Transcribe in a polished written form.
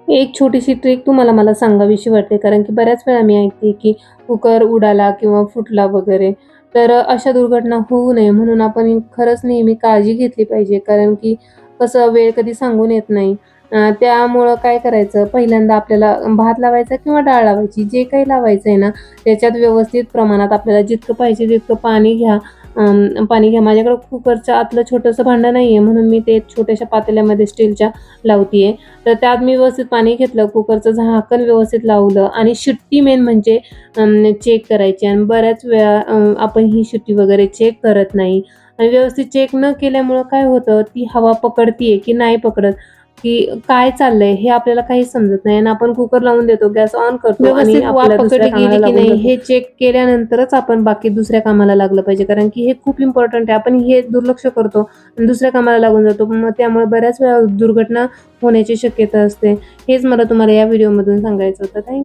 एक छोटीशी ट्रिक तुम्हाला मला सांगावीशी वाटते, कारण की बऱ्याच वेळा मी ऐकते की कुकर उडाला किंवा फुटला वगैरे. तर अशा दुर्घटना होऊ नये म्हणून आपण खरंच नेहमी काळजी घेतली पाहिजे. कारण की कसं वेळ कधी सांगून येत नाही. त्यामुळं काय करायचं, पहिल्यांदा आपल्याला भात लावायचा किंवा डाळ लावायची, जे काही लावायचं आहे ना, त्याच्यात व्यवस्थित प्रमाणात आपल्याला जितकं पाहिजे तितकं पाणी घ्या. पाणी घ्या. माझ्याकडं कुकरचं आतलं छोटंसं भांडं नाही आहे, म्हणून मी ते छोट्याशा पातेल्यामध्ये स्टीलच्या लावते. तर त्यात मी व्यवस्थित पाणी घेतलं, कुकरचं झाकण व्यवस्थित लावलं आणि शिट्टी मेन म्हणजे चेक करायची. आणि बऱ्याच वेळा आपण ही शिट्टी वगैरे चेक करत नाही आणि व्यवस्थित चेक न केल्यामुळं काय होतं, ती हवा पकडतीये की नाही पकडत, की काय चाललंय हे आपल्याला काहीच समजत नाही आणि आपण कुकर लावून देतो, गॅस ऑन करतो आणि व्यवस्थित वाफ आपल्याला दुसऱ्या पकडली कामाला गेली की लागून नाही जातो. हे चेक केल्यानंतरच आपण बाकी दुसऱ्या कामाला लागलं पाहिजे, कारण की हे खूप इम्पॉर्टंट आहे. आपण हे दुर्लक्ष करतो आणि दुसऱ्या कामाला लागून जातो. मग त्यामुळे बऱ्याच वेळा दुर्घटना होण्याची शक्यता असते. हेच मला तुम्हाला या व्हिडिओमधून सांगायचं होतं. थँक